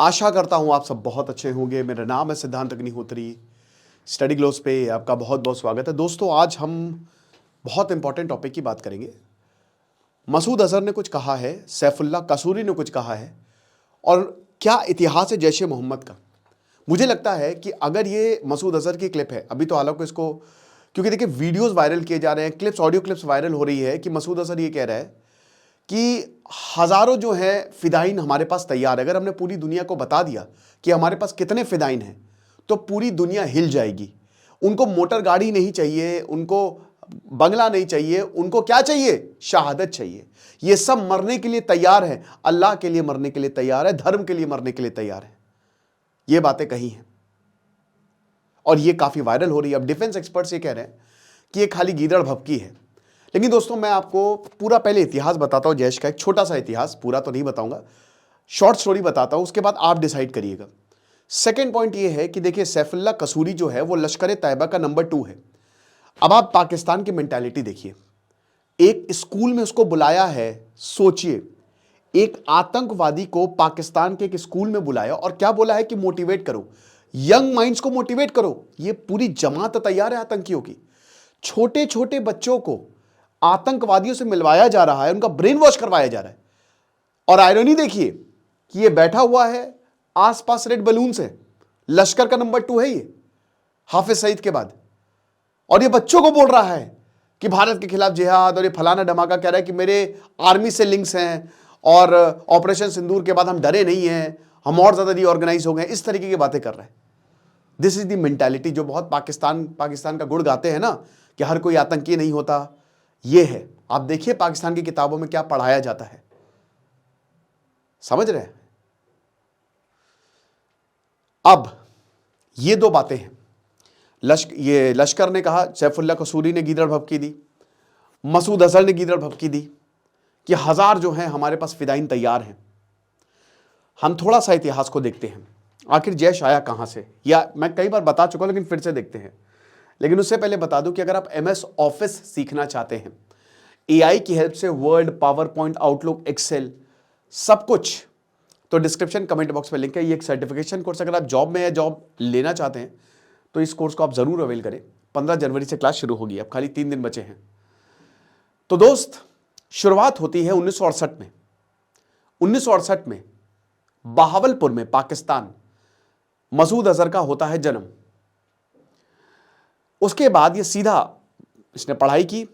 आशा करता हूँ आप सब बहुत अच्छे होंगे। मेरा नाम है सिद्धांत अग्निहोत्री। स्टडी ग्लोस पे आपका बहुत बहुत स्वागत है। दोस्तों, आज हम बहुत इंपॉर्टेंट टॉपिक की बात करेंगे। मसूद अजहर ने कुछ कहा है, सैफुल्लाह कसूरी ने कुछ कहा है, और क्या इतिहास है जैश ए मोहम्मद का। मुझे लगता है कि अगर ये मसूद अजहर की क्लिप है, अभी तो हालांकि इसको, क्योंकि देखिए वीडियोस वायरल किए जा रहे हैं, क्लिप्स, ऑडियो क्लिप्स वायरल हो रही है कि मसूद अजहर ये कह रहा है कि हजारों जो है फिदाइन हमारे पास तैयार है। अगर हमने पूरी दुनिया को बता दिया कि हमारे पास कितने फिदाइन हैं तो पूरी दुनिया हिल जाएगी। उनको मोटर गाड़ी नहीं चाहिए, उनको बंगला नहीं चाहिए, उनको क्या चाहिए? शहादत चाहिए। ये सब मरने के लिए तैयार है, अल्लाह के लिए मरने के लिए तैयार है, धर्म के लिए मरने के लिए तैयार है। ये बातें कही हैं और ये काफी वायरल हो रही है। अब डिफेंस एक्सपर्ट्स ये कह रहे हैं कि ये खाली गीदड़ भभकी है। लेकिन दोस्तों, मैं आपको पूरा पहले इतिहास बताता हूं जैश का, एक छोटा सा इतिहास, पूरा तो नहीं बताऊंगा, शॉर्ट स्टोरी बताता हूं, उसके बाद आप डिसाइड करिएगा। सेकंड पॉइंट ये है कि देखिए, सैफुल्लाह कसूरी जो है वो लश्कर तैयबा का नंबर 2 है। अब आप पाकिस्तान की मेंटालिटी देखिए। एक स्कूल में उसको बुलाया है, सोचिए, एक आतंकवादी को पाकिस्तान के एक स्कूल में बुलाया और क्या बोला है कि मोटिवेट करो, यंग माइंड्स को मोटिवेट करो। ये पूरी जमात तैयार है आतंकियों की। छोटे छोटे बच्चों को आतंकवादियों से मिलवाया जा रहा है, उनका ब्रेन वॉश करवाया जा रहा है। और आयरनी देखिए कि ये बैठा हुआ है आसपास रेड बलून से। लश्कर का नंबर 2 है ये, हाफिज सईद के बाद। और ये बच्चों को बोल रहा है कि भारत के खिलाफ जिहाद, और ये फलाना धमाका कह रहा है कि मेरे आर्मी से लिंक्स हैं और ऑपरेशन सिंदूर के बाद हम डरे नहीं हैं, हम और ज्यादा रीऑर्गेनाइज हो गए। इस तरीके की बातें कर रहे हैं। दिस इज द मेंटालिटी जो बहुत पाकिस्तान का गुण गाते हैं ना, कि हर कोई आतंकी नहीं होता। ये है, आप देखिए पाकिस्तान की किताबों में क्या पढ़ाया जाता है। समझ रहे हैं? अब ये दो बातें हैं। ये लश्कर ने कहा, सैफुल्लाह कसूरी ने गीदड़ भभकी दी, मसूद अजहर ने गीदड़ भभकी दी कि हजार जो हैं हमारे पास फिदाइन तैयार हैं। हम थोड़ा सा इतिहास को देखते हैं, आखिर जैश आया कहां से। या मैं कई बार बता चुका हूं, लेकिन फिर से देखते हैं। लेकिन उससे पहले बता दूं कि अगर आप MS ऑफिस सीखना चाहते हैं, AI की हेल्प से Word, PowerPoint, Outlook, Excel, सब कुछ, तो डिस्क्रिप्शन कमेंट बॉक्स में लिंक है। ये एक सर्टिफिकेशन कोर्स, अगर आप जॉब में है, जॉब लेना चाहते हैं, तो इस कोर्स को आप जरूर अवेल करें। 15 जनवरी से क्लास शुरू होगी, अब खाली 3 दिन बचे हैं। तो दोस्त, शुरुआत होती है 1968 में। 1968 में बहावलपुर में, पाकिस्तान, मसूद अजहर का होता है जन्म। उसके बाद ये सीधा, इसने पढ़ाई की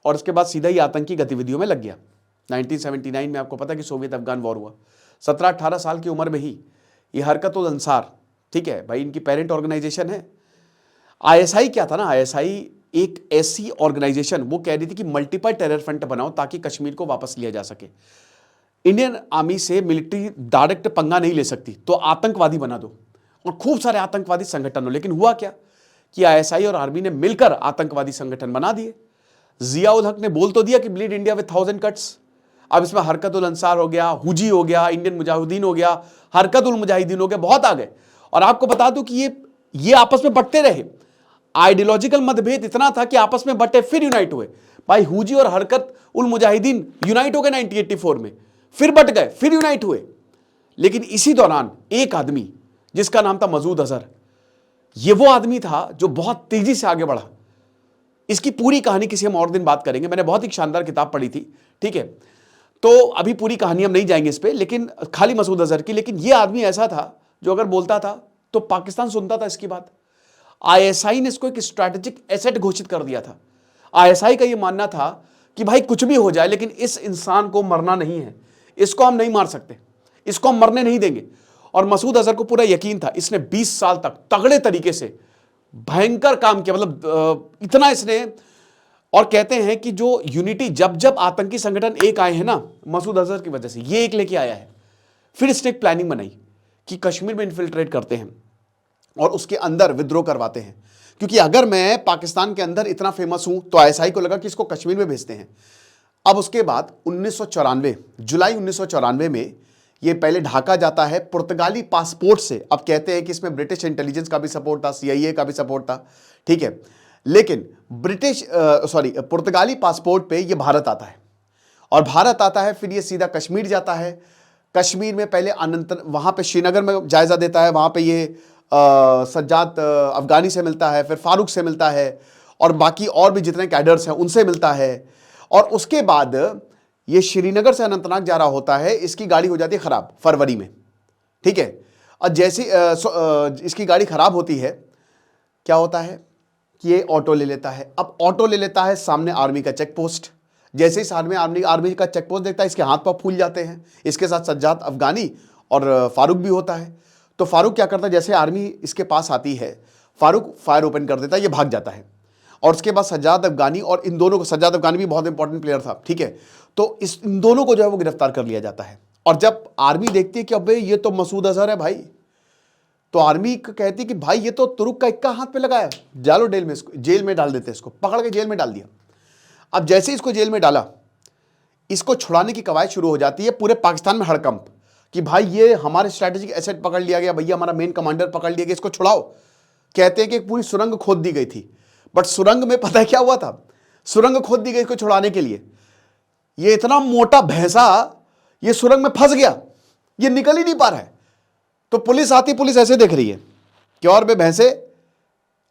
और उसके बाद सीधा ही आतंकी गतिविधियों में लग गया। 1979 में आपको पता है कि सोवियत अफगान वॉर हुआ। 17-18 साल की उम्र में ही ये हरकत उल अंसार, ठीक है भाई, इनकी पेरेंट ऑर्गेनाइजेशन है। ISI क्या था ना, ISI एक ऐसी ऑर्गेनाइजेशन, वो कह रही थी कि मल्टीपल टेरर फ्रंट बनाओ ताकि कश्मीर को वापस लिया जा सके। इंडियन आर्मी से मिलिट्री डायरेक्ट पंगा नहीं ले सकती, तो आतंकवादी बना दो और खूब सारे आतंकवादी संगठन हो। लेकिन हुआ क्या कि ISI और आर्मी ने मिलकर आतंकवादी संगठन बना दिए। जिया उल हक ने बोल तो दिया कि ब्लीड इंडिया विद 1000 कट्स। अब इसमें हरकत उल अंसार हो गया, हुजी हो गया, इंडियन मुजाहिदीन हो गया, हरकत उल मुजाहिदीन हो गया, बहुत आ गए। और आपको बता दूं कि ये आपस में बंटते रहे। आइडियोलॉजिकल मतभेद इतना था कि आपस में बटे, फिर यूनाइट हुए। भाई हुजी और हरकत उल मुजाहिदीन यूनाइट हो गए 1984 में, फिर बट गए, फिर यूनाइट हुए। लेकिन इसी दौरान एक आदमी जिसका नाम था मसूद अजहर, ये वो आदमी था जो बहुत तेजी से आगे बढ़ा। इसकी पूरी कहानी किसी हम और दिन बात करेंगे। मैंने बहुत ही शानदार किताब पढ़ी थी, ठीक है, तो अभी पूरी कहानी हम नहीं जाएंगे इस पे, लेकिन खाली मसूद अजहर की। लेकिन ये आदमी ऐसा था जो अगर बोलता था तो पाकिस्तान सुनता था इसकी बात। ISI ने इसको एक स्ट्रैटेजिक एसेट घोषित कर दिया था। ISI का ये मानना था कि भाई कुछ भी हो जाए, लेकिन इस इंसान को मरना नहीं है, इसको हम नहीं मार सकते, इसको हम मरने नहीं देंगे। और मसूद अजहर को पूरा यकीन था। इसने 20 साल तक तगड़े तरीके से भयंकर काम किया, मतलब इतना इसने। और कहते हैं कि जो यूनिटी, जब जब आतंकी संगठन एक आए हैं ना, मसूद अजहर की वजह से ये एक लेके आया है। फिर इसने एक प्लानिंग बनाई कि कश्मीर में इन्फिल्ट्रेट करते हैं और उसके अंदर विद्रोह करवाते हैं। क्योंकि अगर मैं पाकिस्तान के अंदर इतना फेमस हूं तो ISI को लगा कि इसको कश्मीर में भेजते हैं। अब उसके बाद 1994, जुलाई 1994 में ये पहले ढाका जाता है पुर्तगाली पासपोर्ट से। अब कहते हैं कि इसमें ब्रिटिश इंटेलिजेंस का भी सपोर्ट था, CIA का भी सपोर्ट था, ठीक है। लेकिन पुर्तगाली पासपोर्ट पे ये भारत आता है, और भारत आता है, फिर ये सीधा कश्मीर जाता है। कश्मीर में पहले अनंत, वहां पे श्रीनगर में जायजा देता है, वहां पे ये सज्जाद अफगानी से मिलता है, फिर फारूक से मिलता है, और बाकी और भी जितने कैडर्स हैं उनसे मिलता है। और उसके बाद ये श्रीनगर से अनंतनाग जा रहा होता है, इसकी गाड़ी हो जाती है खराब फरवरी में, ठीक है। और जैसी इसकी गाड़ी खराब होती है, क्या होता है कि ये ऑटो ले लेता है। अब ऑटो ले लेता है, सामने आर्मी का चेक पोस्ट, जैसे ही सामने आर्मी का चेक पोस्ट देखता है, इसके हाथ पांव फूल जाते हैं। इसके साथ सज्जाद अफगानी और फारूक भी होता है। तो फारूक क्या करता है, जैसे आर्मी इसके पास आती है, फारूक फायर ओपन कर देता है, ये भाग जाता है। और उसके बाद सज्जाद अफगानी और इन दोनों को, सज्जाद अफगानी भी बहुत इंपॉर्टेंट प्लेयर था, ठीक है, तो इन दोनों को जो है वो गिरफ्तार कर लिया जाता है। और जब आर्मी देखती है कि अबे ये तो मसूद अजहर है भाई, तो आर्मी कहती है कि भाई ये तो तुरुक का इक्का हाथ पे लगाया, डालो जेल में, इसको जेल में डाल देते, इसको पकड़ के जेल में डाल दिया। अब जैसे इसको जेल में डाला, इसको छुड़ाने की कवायद शुरू हो जाती है। पूरे पाकिस्तान में हड़कंप कि भाई ये हमारे स्ट्रैटेजिक एसेट पकड़ लिया गया, भैया हमारा मेन कमांडर पकड़ लिया गया, इसको छुड़ाओ। कहते हैं कि एक पूरी सुरंग खोद दी गई थी, बट सुरंग में पता है क्या हुआ था, सुरंग खोद दी गई इसको छुड़ाने के लिए, ये इतना मोटा भैंसा ये सुरंग में फंस गया, ये निकल ही नहीं पा रहा है। तो पुलिस आती, पुलिस ऐसे देख रही है कि और बे भैंसे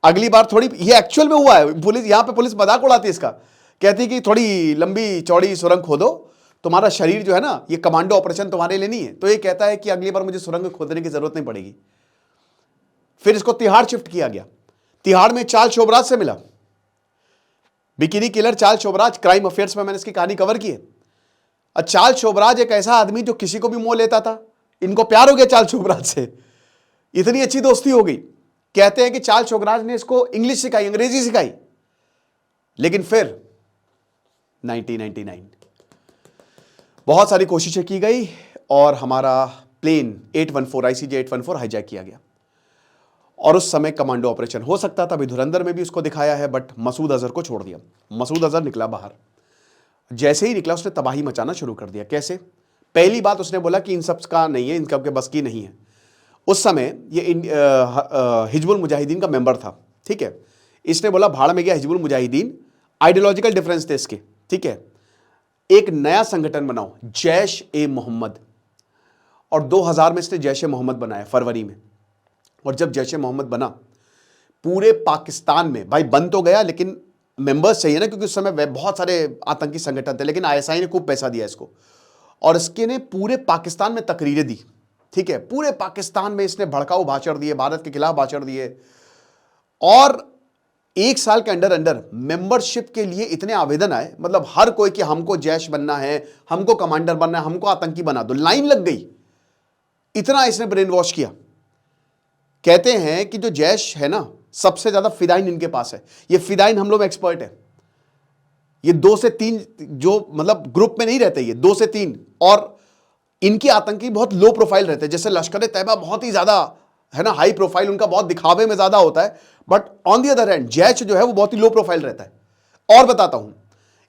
अगली बार थोड़ी, ये एक्चुअल में हुआ है, पुलिस यहां पे पुलिस मजाक उड़ाती है इसका, कहती कि थोड़ी लंबी चौड़ी सुरंग खोदो, तुम्हारा शरीर जो है ना, ये कमांडो ऑपरेशन तुम्हारे लिए नहीं है। तो ये कहता है कि अगली बार मुझे सुरंग खोदने की जरूरत नहीं पड़ेगी। फिर इसको तिहाड़ शिफ्ट किया गया। तिहाड़ में चार्ल्स शोबराज से मिला, bikini killer Charles Sobhraj, crime affairs में मैंने इसकी कहानी कवर की है। और चार्ल्स शोबराज एक ऐसा आदमी जो किसी को भी मोह लेता था, इनको प्यार हो गया चार्ल्स शोबराज से, इतनी अच्छी दोस्ती हो गई। कहते हैं कि चार्ल्स शोबराज ने इसको इंग्लिश सिखाई, अंग्रेजी सिखाई। लेकिन फिर 1999 बहुत सारी कोशिशें की गई और हमारा प्लेन 814 ICJ 814 हाईजैक किया गया। और उस समय कमांडो ऑपरेशन हो सकता था, अभी धुरंधर में भी उसको दिखाया है, बट मसूद अजहर को छोड़ दिया। मसूद अजहर निकला बाहर, जैसे ही निकला उसने तबाही मचाना शुरू कर दिया। कैसे? पहली बात उसने बोला कि इन सब का नहीं है, इनका के बस की नहीं है। उस समय ये हिजबुल मुजाहिदीन का मेंबर था, ठीक है। इसने बोला भाड़ में गया हिजबुल मुजाहिदीन, आइडियोलॉजिकल डिफरेंस थे इसके, ठीक है। एक नया संगठन बनाओ, जैश ए मोहम्मद, और 2000 में इसने जैश ए मोहम्मद बनाया फरवरी में। और जब जैश ए मोहम्मद बना, पूरे पाकिस्तान में, भाई बन तो गया लेकिन मेंबर्स चाहिए ना, क्योंकि उस समय बहुत सारे आतंकी संगठन थे, लेकिन ISI ने खूब पैसा दिया इसको, और इसके ने पूरे पाकिस्तान में तकरीरें दी, ठीक है। पूरे पाकिस्तान में इसने भड़काऊ भाषण दिए, भारत के खिलाफ भाषण दिए। और एक साल के अंदर मेंबरशिप के लिए इतने आवेदन आए, मतलब हर कोई कि हमको जैश बनना है, हमको कमांडर बनना है, हमको आतंकी बना दो, लाइन लग गई। इतना इसने ब्रेन वॉश किया। कहते हैं कि जो जैश है ना, सबसे ज्यादा फिदाइन इनके पास है। ये फिदाइन हम लोग एक्सपर्ट है। ये 2 से 3 जो मतलब ग्रुप में नहीं रहते, ये 2 से 3, और इनकी आतंकी बहुत लो प्रोफाइल रहते हैं। जैसे लश्कर तैयबा बहुत ही ज्यादा है ना, हाई प्रोफाइल, उनका बहुत दिखावे में ज्यादा होता है, but on the other hand Jaish जो है वो बहुत ही लो प्रोफाइल रहता है। और बताता हूं,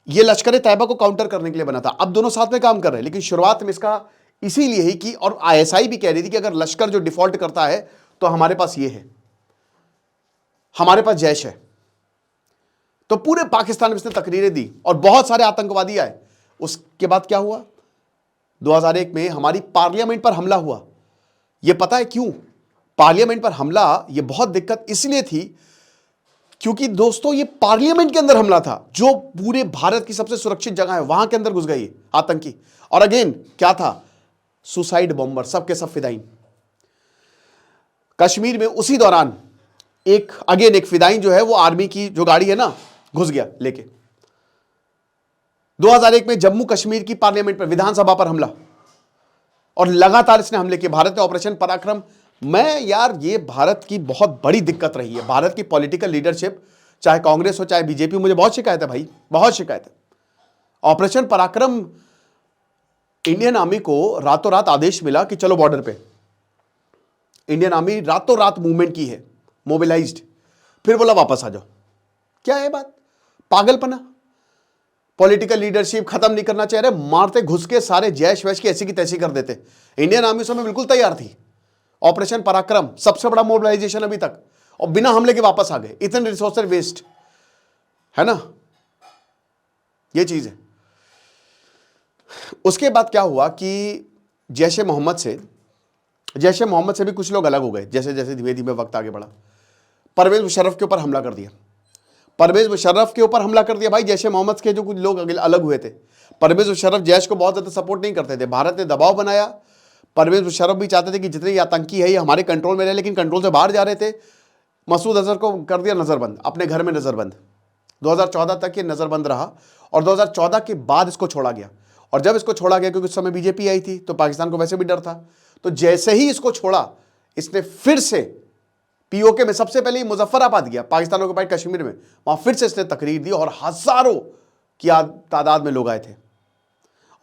ये लश्कर तैयबा को काउंटर करने के लिए बना था। अब दोनों साथ में काम कर रहे हैं, लेकिन शुरुआत में इसका इसीलिए ही कि, और ISI भी कह रही थी कि अगर लश्कर जो डिफॉल्ट करता है तो हमारे पास ये है, हमारे पास जैश है। तो पूरे पाकिस्तान में इसने तकरीरें दी और बहुत सारे आतंकवादी आए। उसके बाद क्या हुआ, 2001 में हमारी पार्लियामेंट पर हमला हुआ। यह पता है क्यों पार्लियामेंट पर हमला? यह बहुत दिक्कत इसलिए थी क्योंकि दोस्तों ये पार्लियामेंट के अंदर हमला था, जो पूरे भारत की सबसे सुरक्षित जगह है, वहां के अंदर घुस गई आतंकी। और अगेन क्या था, सुसाइड बॉम्बर, सबके सब फिदाइन। कश्मीर में उसी दौरान एक फिदाइन जो है वो आर्मी की जो गाड़ी है ना, घुस गया लेके। 2001 में जम्मू कश्मीर की पार्लियामेंट पर, विधानसभा पर हमला, और लगातार इसने हमले किए। भारत ने ऑपरेशन पराक्रम, मैं यार ये भारत की बहुत बड़ी दिक्कत रही है, भारत की पॉलिटिकल लीडरशिप, चाहे कांग्रेस हो चाहे बीजेपी, मुझे बहुत शिकायत है भाई, बहुत शिकायत है। ऑपरेशन पराक्रम, इंडियन आर्मी को रातों रात आदेश मिला कि चलो बॉर्डर पे। इंडियन आर्मी रातों रात मूवमेंट की है, मोबिलाइज्ड, फिर बोला वापस आ जाओ। क्या है बात, पागलपना। पॉलिटिकल लीडरशिप खत्म नहीं करना चाह रहे, मारते घुस के सारे जैश वैश की ऐसी की तैसी कर देते। इंडियन आर्मी समय बिल्कुल तैयार थी। ऑपरेशन पराक्रम सबसे बड़ा मोबिलाइजेशन अभी तक, और बिना हमले के वापस आ गए। इतने रिसोर्सेस वेस्ट है ना, ये चीज है। उसके बाद क्या हुआ कि जैश ए मोहम्मद से भी कुछ लोग अलग हो गए जैसे जैसे धीमे धीमे वक्त आगे बढ़ा। परवेज मुशर्रफ के ऊपर हमला कर दिया, परवेज मुशर्रफ के ऊपर हमला कर दिया भाई। जैश ए मोहम्मद के जो कुछ लोग अलग हुए थे, परवेज मुशर्रफ जैश को बहुत ज़्यादा सपोर्ट नहीं करते थे, भारत ने दबाव बनाया। परवेज मुशर्रफ भी चाहते थे कि जितने आतंकी है ये हमारे कंट्रोल में रहे, लेकिन कंट्रोल से बाहर जा रहे थे। मसूद अजहर को कर दिया नज़रबंद, अपने घर में नज़रबंद। 2014 तक ये नज़रबंद रहा और 2014 के बाद इसको छोड़ा गया। और जब इसको छोड़ा गया, क्योंकि उस समय बीजेपी आई थी तो पाकिस्तान को वैसे भी डर था, तो जैसे ही इसको छोड़ा इसने फिर से पीओके में, सबसे पहले मुजफ्फराबाद गया पाकिस्तान ऑक्युपाइड कश्मीर में, वहां फिर से इसने तकरीर दी और हजारों की तादाद में लोग आए थे।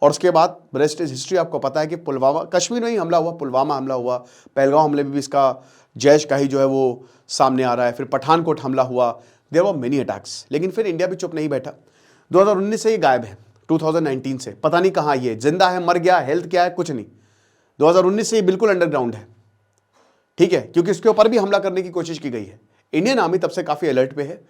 और उसके बाद रेस्ट इज हिस्ट्री। आपको पता है कि पुलवामा, कश्मीर में ही हमला हुआ, पुलवामा हमला हुआ, पहलगांव हमले में भी इसका जैश का ही जो है वो सामने आ रहा है, फिर पठानकोट हमला हुआ, देयर वर मेनी अटैक्स। लेकिन फिर इंडिया भी चुप नहीं बैठा। 2019 से ये गायब है, 2019 से पता नहीं कहाँ ये जिंदा है, मर गया, हेल्थ क्या है, कुछ नहीं। 2019 से ये बिल्कुल अंडरग्राउंड है, ठीक है, क्योंकि इसके ऊपर भी हमला करने की कोशिश की गई है। इंडियन आर्मी तब से काफ़ी अलर्ट पे है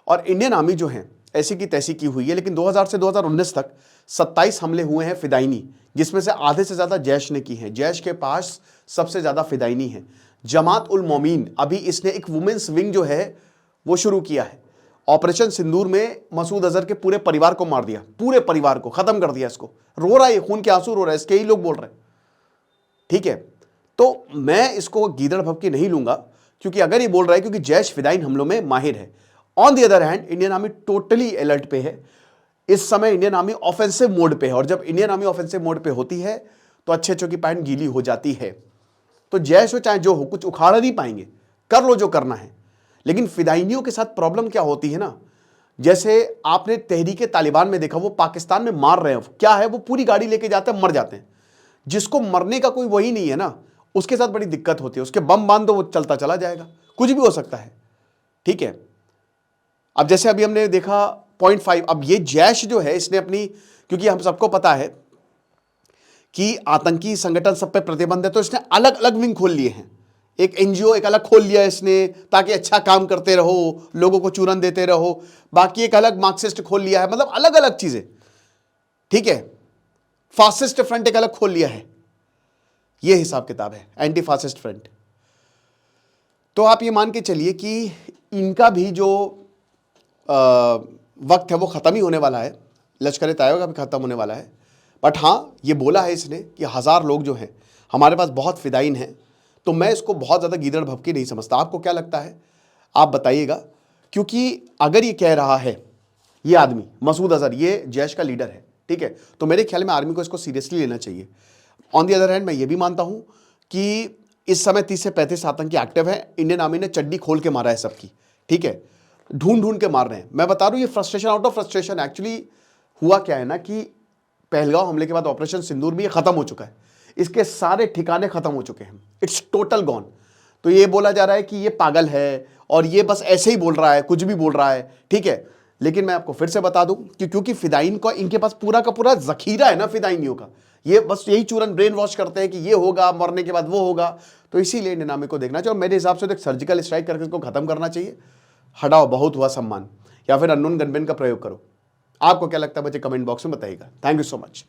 और इंडियन आर्मी जो है ऐसी की तैसी की हुई है। लेकिन 2000 से 2019 तक 27 हमले हुए हैं फिदाइनी, जिसमें से आधे से ज़्यादा जैश ने की हैं। जैश के पास सबसे ज़्यादा फिदाइनी है। जमात उल मोमीन, अभी इसने एक वुमेन्स विंग जो है वो शुरू किया है। ऑपरेशन सिंदूर में मसूद अजहर के पूरे परिवार को मार दिया, पूरे परिवार को ख़त्म कर दिया। इसको रो रहा है, खून के आंसू रो रहा है, इसके ही लोग बोल रहे हैं, ठीक है। तो मैं इसको गीदड़ भभकी नहीं लूंगा, क्योंकि अगर ये बोल रहा है क्योंकि जैश फिदाइन हमलों में माहिर है। On the other hand Indian army totally alert पे है। इस समय इंडियन आर्मी ऑफेंसिव मोड पे है, और जब इंडियन आर्मी ऑफेंसिव मोड पे होती है तो अच्छे अच्छों की पैंट गीली हो जाती है। तो जैश हो चाहे जो हो, कुछ उखाड़ नहीं पाएंगे, कर लो जो करना है। लेकिन फिदाइनियों के साथ प्रॉब्लम क्या होती है ना, जैसे आपने तहरीके तालिबान में देखा, वो पाकिस्तान में मार रहे हैं, क्या है वो पूरी गाड़ी लेके जाते हैं, मर जाते हैं। जिसको मरने का कोई वही नहीं है ना, उसके साथ बड़ी दिक्कत होती है। उसके बम बांध दो, वो चलता चला जाएगा, कुछ भी हो सकता है, ठीक है। अब जैसे अभी हमने देखा 0.5, अब ये जैश जो है इसने अपनी, क्योंकि हम सबको पता है कि आतंकी संगठन सब पे प्रतिबंध है, तो इसने अलग अलग विंग खोल लिए हैं। एक एनजीओ एक अलग खोल लिया इसने, ताकि अच्छा काम करते रहो, लोगों को चूरन देते रहो। बाकी एक अलग मार्क्सिस्ट खोल लिया है, मतलब अलग अलग चीजें, ठीक है। फासिस्ट फ्रंट एक अलग खोल लिया है, ये हिसाब किताब है, एंटी फासिस्ट फ्रंट। तो आप ये मान के चलिए कि इनका भी जो वक्त है वो ख़त्म ही होने वाला है, लश्कर तैयबा का भी ख़त्म होने वाला है। बट हाँ, ये बोला है इसने कि 1000 लोग जो हैं हमारे पास बहुत फिदाइन हैं, तो मैं इसको बहुत ज़्यादा गीदड़ भभकी नहीं समझता। आपको क्या लगता है, आप बताइएगा। क्योंकि अगर ये कह रहा है, ये आदमी मसूद अजहर, ये जैश का लीडर है, ठीक है, तो मेरे ख्याल में आर्मी को इसको सीरियसली लेना चाहिए। ऑन दी अदर हैंड मैं ये भी मानता हूँ कि इस समय 30 से 35 आतंकी एक्टिव हैं। इंडियन आर्मी ने चड्डी खोल के मारा है सबकी, ठीक है, ढूंढ ढूंढ के मार रहे हैं। मैं बता रहा हूँ, ये frustration, out of frustration. Actually हुआ क्या है ना कि पहलगांव हमले के बाद ऑपरेशन सिंदूर भी ये खत्म हो चुका है, इसके सारे ठिकाने खत्म हो चुके हैं, इट्स टोटल गॉन। तो ये बोला जा रहा है कि ये पागल है और ये बस ऐसे ही बोल रहा है, कुछ भी बोल रहा है, ठीक है। लेकिन मैं आपको फिर से बता दूं कि क्योंकि फिदाइन का इनके पास पूरा का पूरा जखीरा है ना फिदाइनियों का, ये बस यही चूरन ब्रेन वॉश करते हैं कि ये होगा, मरने के बाद वो होगा। तो इसीलिए इंडियन आर्मी को देखना चाहिए, और मेरे हिसाब से तो एक सर्जिकल स्ट्राइक करके इसको खत्म करना चाहिए। हटाओ, बहुत हुआ सम्मान, या फिर अननोन गनमैन का प्रयोग करो। आपको क्या लगता है बच्चे, कमेंट बॉक्स में बताइएगा। Thank you so much.